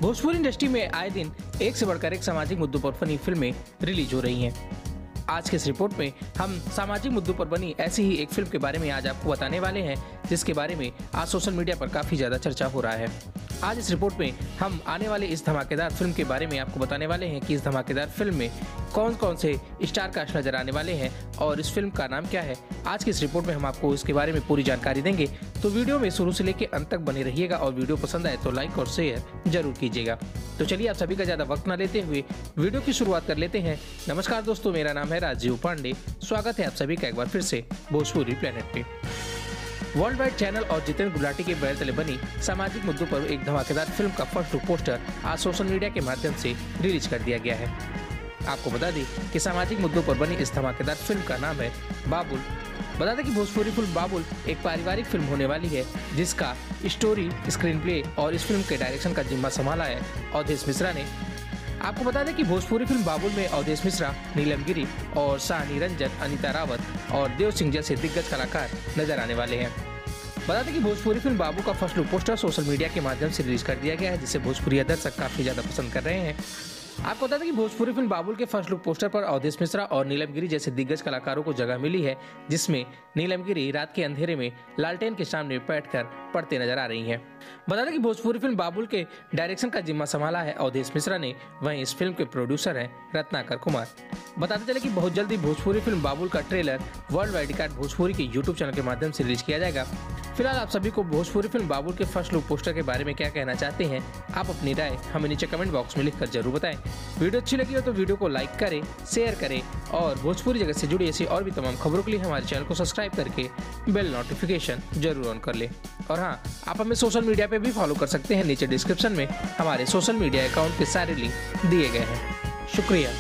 Bhojpuri industry में आए दिन एक से बढ़कर एक सामाजिक मुद्दों पर बनी फिल्में रिलीज हो रही हैं। आज के इस रिपोर्ट में हम सामाजिक मुद्दों पर बनी ऐसी ही एक फिल्म के बारे में आज आपको बताने वाले हैं, जिसके बारे में आज सोशल मीडिया पर काफी ज्यादा चर्चा हो रहा है। आज इस रिपोर्ट में हम आने वाले इस धमाकेदार फिल्म के बारे में आपको बताने वाले हैं कि इस धमाकेदार फिल्म में कौन कौन से स्टार कास्ट नजर आने वाले हैं और इस फिल्म का नाम क्या है। आज की इस रिपोर्ट में हम आपको इसके बारे में पूरी जानकारी देंगे, तो वीडियो में शुरू से लेकर अंत तक बने रहिएगा और वीडियो पसंद आए तो लाइक और शेयर जरूर कीजिएगा। तो चलिए आप सभी का ज्यादा वक्त न लेते हुए वीडियो की शुरुआत कर लेते हैं। नमस्कार दोस्तों, मेरा नाम है राजीव पांडे। स्वागत है आप सभी का एक बार फिर से भोजपुरी प्लेनेट पे। वर्ल्ड वाइड चैनल और जितेंद्र गुलाटी के बैर तले बनी सामाजिक मुद्दों पर एक धमाकेदार फिल्म का फर्स्ट लुक पोस्टर आज सोशल मीडिया के माध्यम से रिलीज कर दिया गया है। आपको बता दें कि सामाजिक मुद्दों पर बनी इस धमाकेदार फिल्म का नाम है बाबुल। बता दें कि भोजपुरी फिल्म बाबुल एक पारिवारिक फिल्म होने वाली है, जिसका स्टोरी, स्क्रीन प्ले और इस फिल्म के डायरेक्शन का जिम्मा संभाला है अवधेश मिश्रा ने। आपको बता दें कि भोजपुरी फिल्म बाबुल में अवधेश मिश्रा, नीलम गिरी और साहनी रंजन, अनीता रावत और देव सिंह जैसे दिग्गज कलाकार नजर आने वाले हैं। बता दें कि भोजपुरी फिल्म बाबू का first look poster social media के माध्यम से रिलीज कर दिया गया है, जिसे भोजपुरी दर्शक काफी ज्यादा पसंद कर रहे हैं। आपको बता दें कि भोजपुरी फिल्म बाबुल के फर्स्ट लुक पोस्टर पर अवधेश मिश्रा और नीलम गिरी जैसे दिग्गज कलाकारों को जगह मिली है, जिसमें नीलम गिरी रात के अंधेरे में लालटेन के सामने बैठकर पढ़ते नजर आ रही हैं। बता दें कि भोजपुरी फिल्म बाबुल के डायरेक्शन का जिम्मा संभाला है अवधेश मिश्रा ने, वहीं इस फिल्म के प्रोड्यूसर हैं रत्नाकर कुमार। बताते चले कि बहुत जल्दी भोजपुरी फिल्म बाबुल का trailer world wide record Bhojpuri के यूट्यूब चैनल के माध्यम से रिलीज किया जाएगा। फिलहाल आप सभी को भोजपुरी फिल्म बाबुल के फर्स्ट लुक पोस्टर के बारे में क्या कहना चाहते हैं, आप अपनी राय हमें नीचे कमेंट बॉक्स में लिखकर जरूर बताएं। वीडियो अच्छी लगी हो तो वीडियो को लाइक करें, शेयर करें और भोजपुरी जगत से जुड़ी ऐसी और भी तमाम खबरों के लिए हमारे चैनल को सब्सक्राइब करके बेल नोटिफिकेशन जरूर ऑन कर लें। और हाँ, आप हमें सोशल मीडिया पे भी फॉलो कर सकते हैं। नीचे डिस्क्रिप्शन में हमारे सोशल मीडिया अकाउंट के सारे लिंक दिए गए हैं। शुक्रिया।